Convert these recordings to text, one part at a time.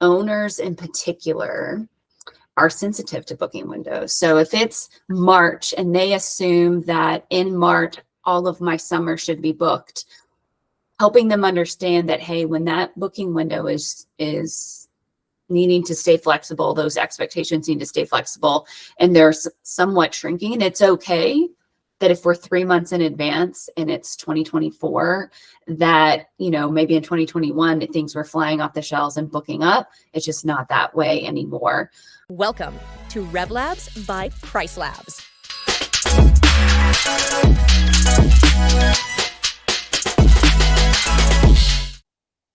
owners in particular are sensitive to booking windows. So if it's March and they assume that in March, all of my summer should be booked, helping them understand that, hey, when that booking window is needing to stay flexible, those expectations need to stay flexible, and they're somewhat shrinking. And it's okay that if we're 3 months in advance and it's 2024, that, maybe in 2021, things were flying off the shelves and booking up. It's just not that way anymore. Welcome to RevLabs by PriceLabs.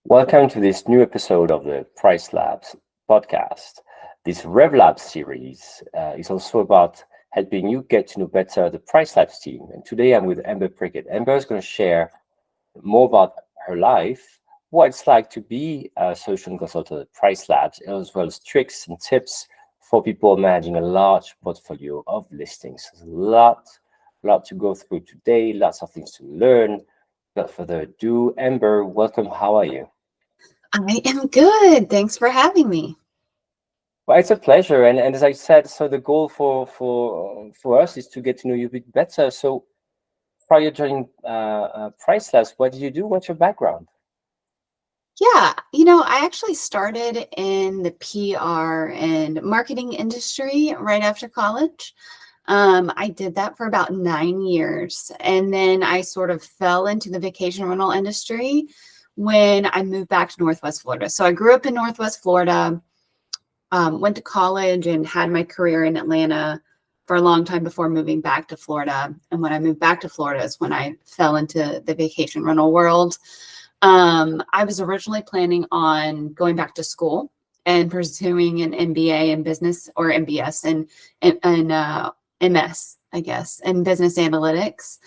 Welcome to this new episode of the PriceLabs podcast. This RevLabs series is also about helping you get to know better the PriceLabs team. And today I'm with Amber Prickett. Amber is going to share more about her life, what it's like to be a solution consultant at PriceLabs, as well as tricks and tips for people managing a large portfolio of listings. There's a lot to go through today, lots of things to learn. Without further ado, Amber, welcome. How are you? I am good. Thanks for having me. Well, it's a pleasure. And as I said, so the goal for us is to get to know you a bit better. So prior to joining PriceLabs, what did you do? What's your background? Yeah, I actually started in the PR and marketing industry right after college. I did that for about 9 years. And then I sort of fell into the vacation rental industry when I moved back to Northwest Florida. So I grew up in Northwest Florida, went to college and had my career in Atlanta for a long time before moving back to Florida. And when I moved back to Florida is when I fell into the vacation rental world. I was originally planning on going back to school and pursuing an MBA in business, or MBS and MS, I guess, in business analytics.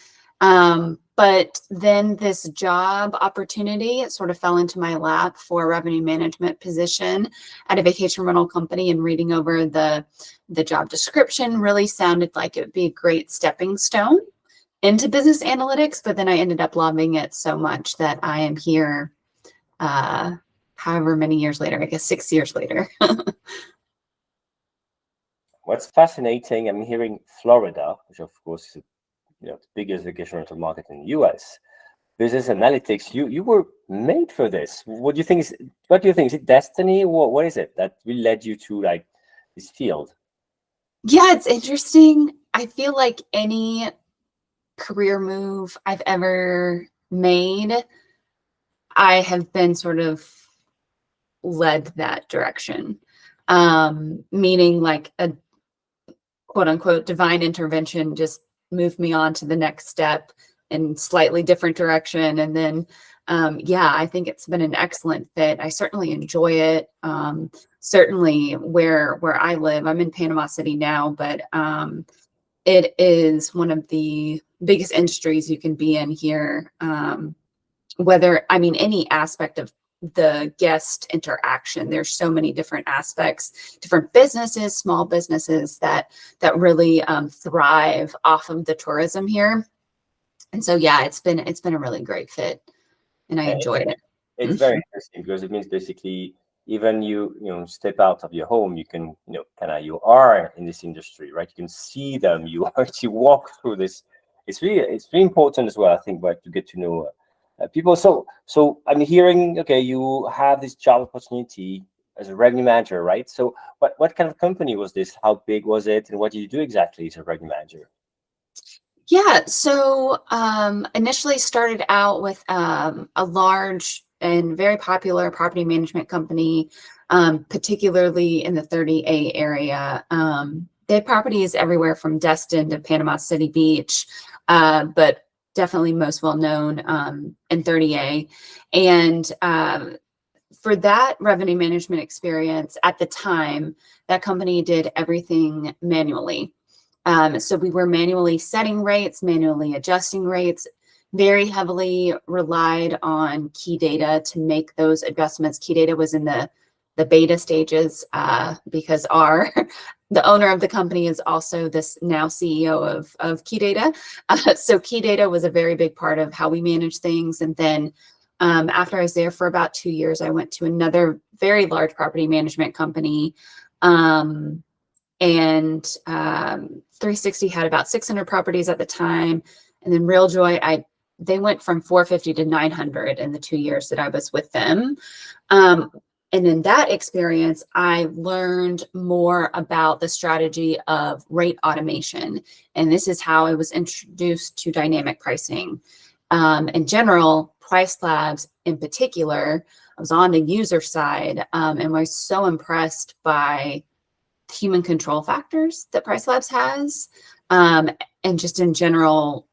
But then this job opportunity sort of fell into my lap for a revenue management position at a vacation rental company, and reading over the job description really sounded like it would be a great stepping stone into business analytics. But then I ended up loving it so much that I am here however many years later, I guess 6 years later. What's fascinating, I'm hearing Florida, which of course is the biggest vacation rental market in the US. Business analytics, you were made for this. What do you think? Is it destiny? What is it that really led you to this field? Yeah, it's interesting. I feel like any career move I've ever made, I have been sort of led that direction. Meaning like a quote unquote divine intervention just moved me on to the next step in slightly different direction. And then, I think it's been an excellent fit. I certainly enjoy it. Certainly where I live, I'm in Panama City now, but it is one of the biggest industries you can be in here. Any aspect of the guest interaction, there's so many different aspects, different businesses, small businesses that really thrive off of the tourism here. And so, it's been a really great fit, and I enjoyed it. It's very interesting because it means basically even you step out of your home, you can you are in this industry, right? You can see them, you actually walk through this. It's really important as well, I think, but to get to know people. So I'm hearing, okay, you have this job opportunity as a revenue manager, right? So what kind of company was this? How big was it, and what did you do exactly as a revenue manager? Yeah, so initially started out with a large and very popular property management company, particularly in the 30A area. They have properties everywhere from Destin to Panama City Beach, but definitely most well known in 30A. And for that revenue management experience at the time, that company did everything manually. So we were manually setting rates, manually adjusting rates, very heavily relied on key data to make those adjustments. Key data was in the beta stages because the owner of the company is also this now CEO of Key Data. So Key Data was a very big part of how we manage things. And then After I was there for about 2 years, I went to another very large property management company. And 360 had about 600 properties at the time. And then RealJoy, they went from 450 to 900 in the 2 years that I was with them. And in that experience, I learned more about the strategy of rate automation. And this is how I was introduced to dynamic pricing. In general, PriceLabs in particular, I was on the user side and was so impressed by human control factors that PriceLabs has, and just in general,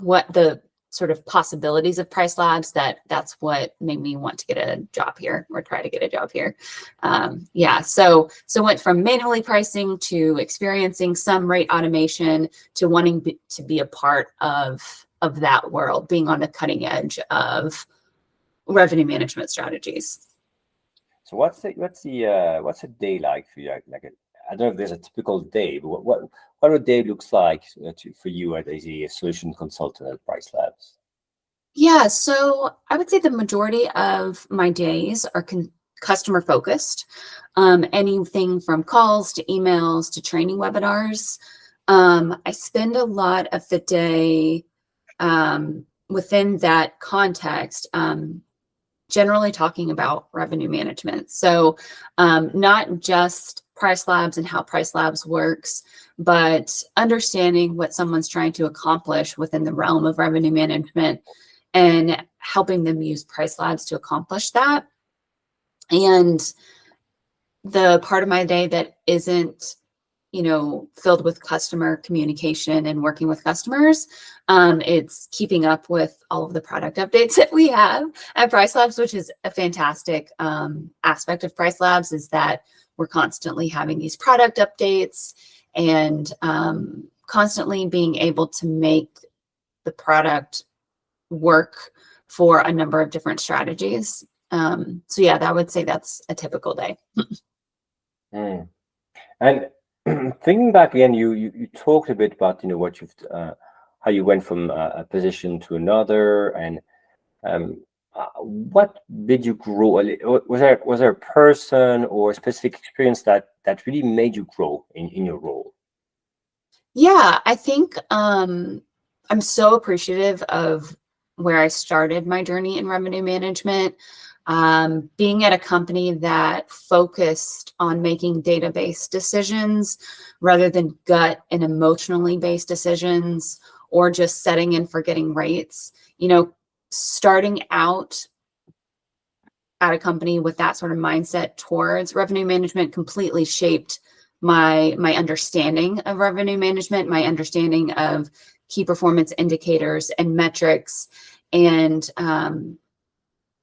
what the sort of possibilities of PriceLabs, that's what made me want to get a job here or try to get a job here. Yeah, so went from manually pricing to experiencing some rate automation to wanting to be a part of that world, being on the cutting edge of revenue management strategies. So what's a day like for you? I don't know if there's a typical day, but what a day looks like for you as a solution consultant at PriceLabs? Yeah, so I would say the majority of my days are customer focused. Anything from calls to emails to training webinars. I spend a lot of the day within that context, generally talking about revenue management. So not just PriceLabs and how PriceLabs works, but understanding what someone's trying to accomplish within the realm of revenue management and helping them use PriceLabs to accomplish that. And the part of my day that isn't, filled with customer communication and working with customers, it's keeping up with all of the product updates that we have at PriceLabs, which is a fantastic aspect of PriceLabs, is that we're constantly having these product updates and constantly being able to make the product work for a number of different strategies. So yeah, I would say that's a typical day. And thinking back again, you talked a bit about what you've how you went from a position to another, and what did you grow? Was there a person or a specific experience that really made you grow in your role? Yeah, I think I'm so appreciative of where I started my journey in revenue management. Being at a company that focused on making database decisions rather than gut and emotionally based decisions, or just setting and forgetting rates. Starting out at a company with that sort of mindset towards revenue management completely shaped my understanding of revenue management, my understanding of key performance indicators and metrics. And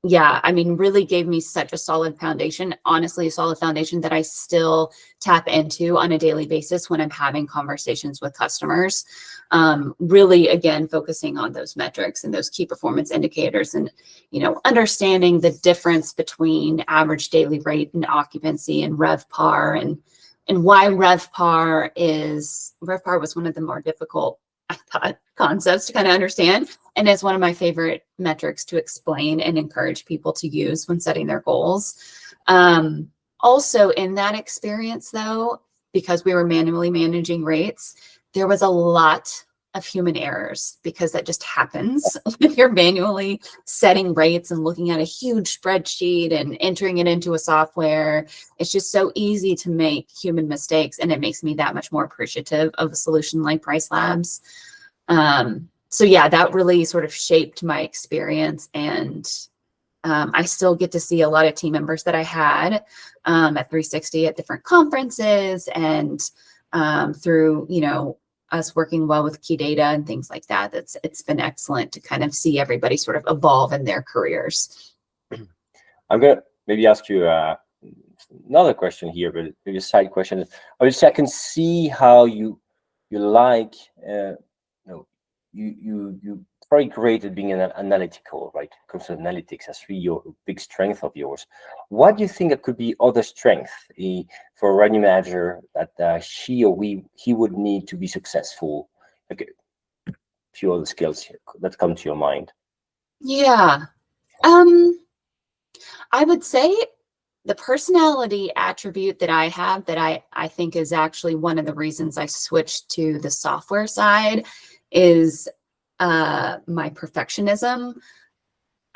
yeah, I mean, really gave me such a solid foundation, honestly, a solid foundation that I still tap into on a daily basis when I'm having conversations with customers. Really, again, focusing on those metrics and those key performance indicators and, understanding the difference between average daily rate and occupancy and RevPAR and why RevPAR was one of the more difficult, I thought, concepts to kind of understand. And it's one of my favorite metrics to explain and encourage people to use when setting their goals. Also in that experience though, because we were manually managing rates, there was a lot of human errors because that just happens when you're manually setting rates and looking at a huge spreadsheet and entering it into a software. It's just so easy to make human mistakes, and it makes me that much more appreciative of a solution like PriceLabs. So yeah, that really sort of shaped my experience, and I still get to see a lot of team members that I had at 360 at different conferences, and through us working well with key data and things like that. It's been excellent to kind of see everybody sort of evolve in their careers. I'm gonna maybe ask you another question here, but maybe a side question. Obviously, I can see how you like you very great at being an analytical, right? When it comes to analytics, that's really your big strength of yours. What do you think that could be other strength for a revenue manager that he would need to be successful? Okay, a few other skills here that come to your mind. Yeah. I would say the personality attribute that I have that I think is actually one of the reasons I switched to the software side is my perfectionism.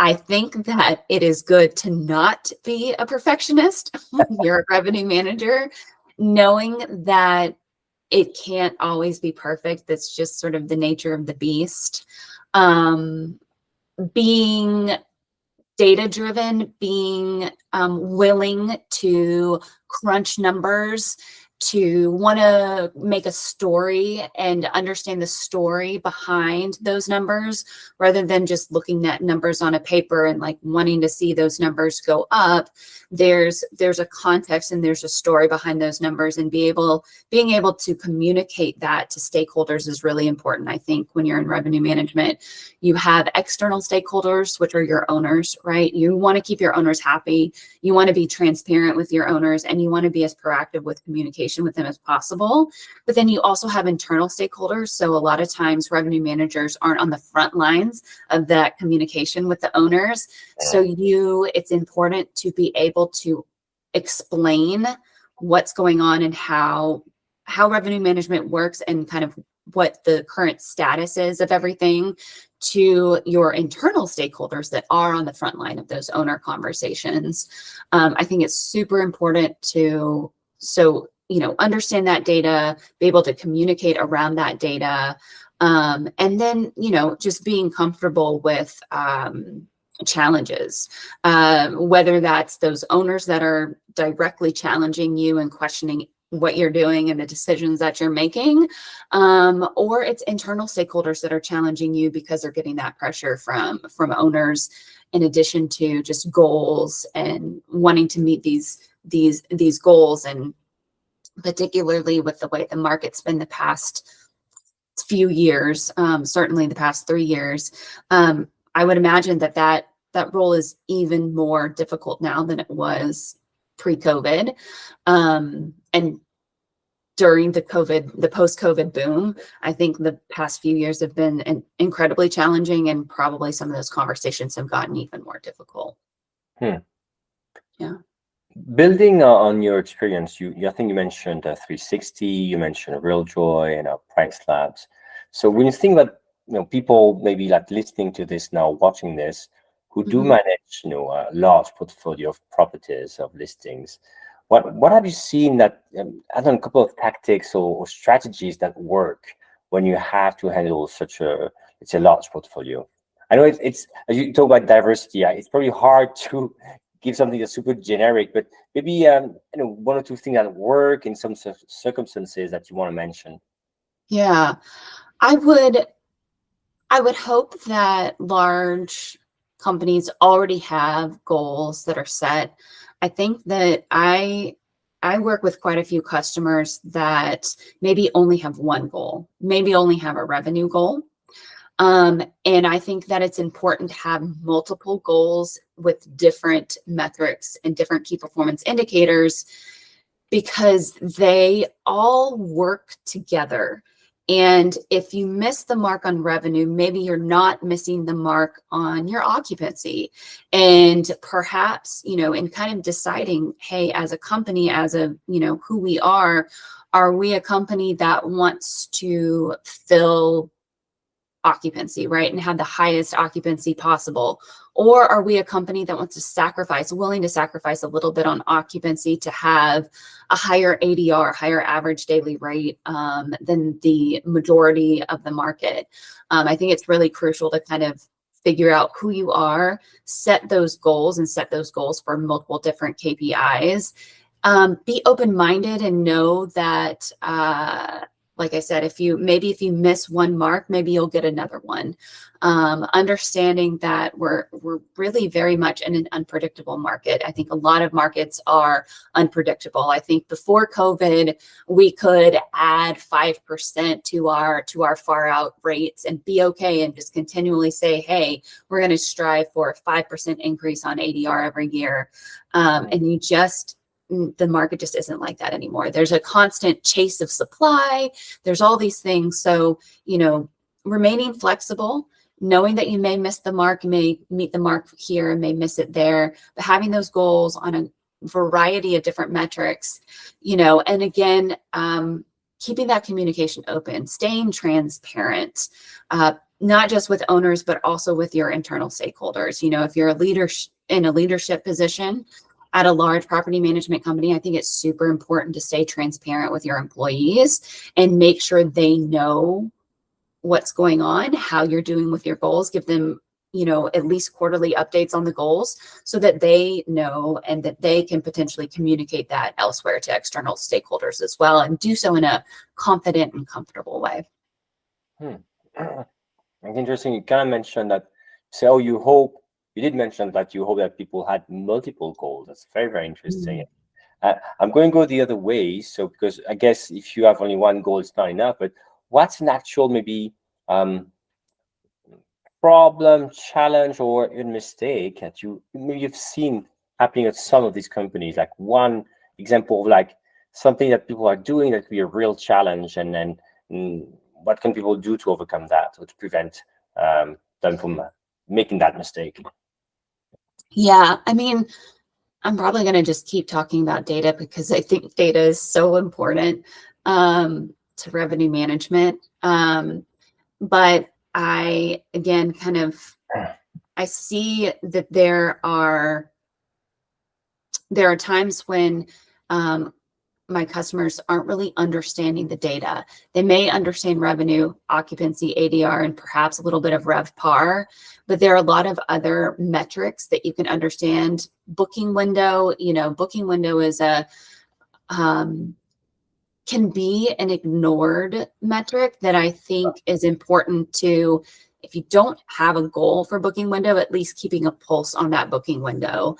I think that it is good to not be a perfectionist when you're a revenue manager, knowing that it can't always be perfect. That's just sort of the nature of the beast. Being data driven, being willing to crunch numbers, to want to make a story and understand the story behind those numbers rather than just looking at numbers on a paper and like wanting to see those numbers go up. There's a context and there's a story behind those numbers, and being able to communicate that to stakeholders is really important. I think when you're in revenue management, you have external stakeholders, which are your owners, right? You want to keep your owners happy. You want to be transparent with your owners, and you want to be as proactive with communication with them as possible. But then you also have internal stakeholders. So a lot of times revenue managers aren't on the front lines of that communication with the owners. So it's important to be able to explain what's going on and how revenue management works and kind of what the current status is of everything to your internal stakeholders that are on the front line of those owner conversations. I think it's super important to understand that data, be able to communicate around that data, and then just being comfortable with challenges, whether that's those owners that are directly challenging you and questioning what you're doing and the decisions that you're making, or it's internal stakeholders that are challenging you because they're getting that pressure from owners, in addition to just goals and wanting to meet these goals. And particularly with the way the market's been the past few years, certainly the past 3 years, I would imagine that role is even more difficult now than it was pre-COVID. And during the post-COVID boom, I think the past few years have been incredibly challenging, and probably some of those conversations have gotten even more difficult. Yeah. Building on your experience, I think you mentioned 360, you mentioned RealJoy and PriceLabs. So when you think about people maybe like listening to this now, watching this, who do manage a large portfolio of properties, of listings, what have you seen that I don't know, a couple of tactics or strategies that work when you have to handle such a large portfolio? I know it's as you talk about diversity, it's probably hard to give something that's super generic, but maybe one or two things that work in some circumstances that you want to mention. Yeah, I would hope that large companies already have goals that are set. I think that I work with quite a few customers that maybe only have one goal, maybe only have a revenue goal. And I think that it's important to have multiple goals with different metrics and different key performance indicators, because they all work together. And if you miss the mark on revenue, maybe you're not missing the mark on your occupancy. And perhaps, in kind of deciding, hey, as a company, who we are we a company that wants to fill occupancy, right, and have the highest occupancy possible? Or are we a company that wants to willing to sacrifice a little bit on occupancy to have a higher ADR, higher average daily rate than the majority of the market? I think it's really crucial to kind of figure out who you are, set those goals for multiple different KPIs. Be open-minded and know that like I said, if you miss one mark, maybe you'll get another one. Understanding that we're really very much in an unpredictable market. I think a lot of markets are unpredictable. I think before COVID, we could add 5% to our far out rates and be okay and just continually say, hey, we're going to strive for a 5% increase on ADR every year. And the market just isn't like that anymore. There's a constant chase of supply. There's all these things. So, remaining flexible, knowing that you may miss the mark, you may meet the mark here and may miss it there, but having those goals on a variety of different metrics, and again, keeping that communication open, staying transparent, not just with owners, but also with your internal stakeholders. If you're a leader in a leadership position at a large property management company, I think it's super important to stay transparent with your employees and make sure they know what's going on, how you're doing with your goals, give them, at least quarterly updates on the goals so that they know and that they can potentially communicate that elsewhere to external stakeholders as well, and do so in a confident and comfortable way. It's interesting. You kind of mentioned that, you did mention that you hope that people had multiple goals. That's very, very interesting. I'm going to go the other way. So, because I guess if you have only one goal, it's not enough, but what's an actual maybe problem, challenge, or even mistake that you've seen happening at some of these companies? Like one example of like something that people are doing that could be a real challenge, and then what can people do to overcome that or to prevent them from making that mistake? Yeah, I mean, I'm probably going to just keep talking about data because I think data is so important to revenue management. But I, again, I see that there are times when my customers aren't really understanding the data. They may understand revenue, occupancy, ADR, and perhaps a little bit of RevPAR, but there are a lot of other metrics that you can understand. Booking window, booking window is can be an ignored metric that I think is important to, if you don't have a goal for booking window, at least keeping a pulse on that booking window.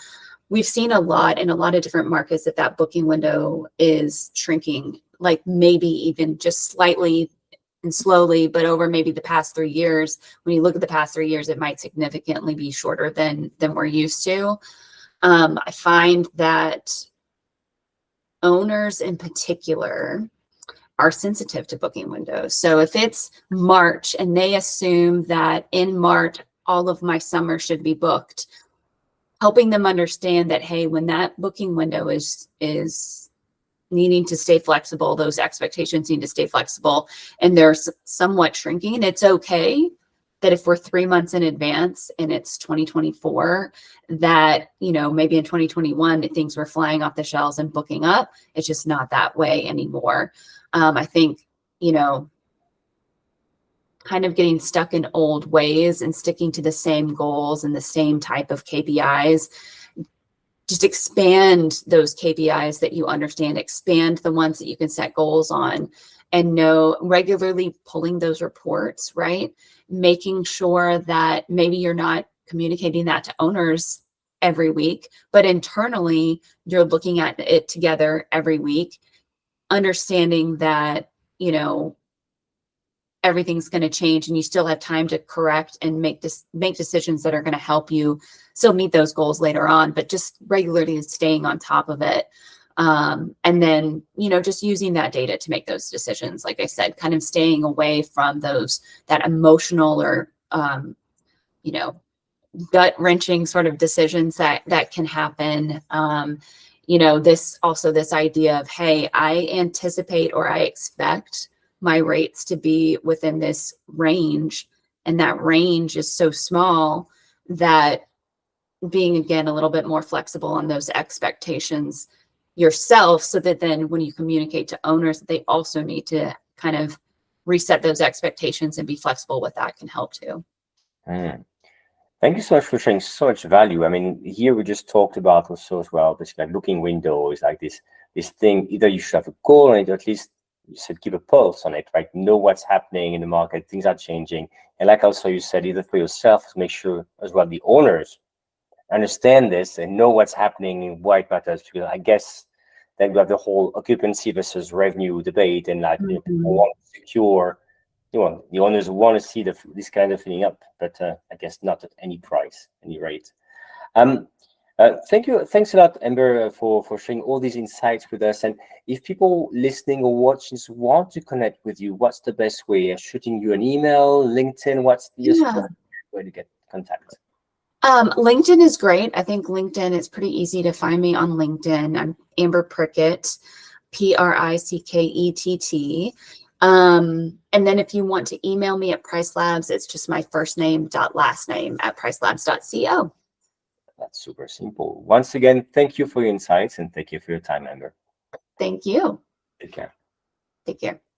We've seen a lot in a lot of different markets that booking window is shrinking, like maybe even just slightly and slowly, but over maybe the past 3 years. When you look at the past 3 years, it might significantly be shorter than we're used to. I find that owners in particular are sensitive to booking windows. So if it's March and they assume that in March, all of my summer should be booked, helping them understand that, hey, when that booking window is needing to stay flexible, those expectations need to stay flexible, and they're somewhat shrinking. It's okay that if we're 3 months in advance and it's 2024, that, maybe in 2021, things were flying off the shelves and booking up. It's just not that way anymore. I think, kind of getting stuck in old ways and sticking to the same goals and the same type of KPIs, just expand those KPIs that you understand, expand the ones that you can set goals on, and regularly pulling those reports, right? Making sure that maybe you're not communicating that to owners every week, but internally you're looking at it together every week, understanding that, everything's going to change and you still have time to correct and make decisions that are going to help you still meet those goals later on, but just regularly staying on top of it. And then, just using that data to make those decisions. Like I said, kind of staying away from that emotional or, gut wrenching sort of decisions that can happen. This idea of, hey, I anticipate or I expect my rates to be within this range, and that range is so small that being, again, a little bit more flexible on those expectations yourself, so that then when you communicate to owners, they also need to kind of reset those expectations and be flexible with that, can help too. Thank you so much for sharing so much value. I mean, here we just talked about also as well, basically like booking window is like this thing. Either you should have a goal on it, or at least you said keep a pulse on it, right? Know what's happening in the market, things are changing. And like also you said, either for yourself, to make sure as well the owners understand this and know what's happening and why it matters. Because I guess then we have the whole occupancy versus revenue debate, and like people want to secure, the owners want to see this kind of filling up, but I guess not at any price, any rate. Thank you. Thanks a lot, Amber, for sharing all these insights with us. And if people listening or watching want to connect with you, what's the best way? Shooting you an email, LinkedIn? What's the where to get contact? LinkedIn is great. I think LinkedIn, it's pretty easy to find me on LinkedIn. I'm Amber Prickett, Prickett. And then if you want to email me at PriceLabs, it's just my first name dot last name at pricelabs.co. That's super simple. Once again, thank you for your insights and thank you for your time, Amber. Thank you. Take care. Take care.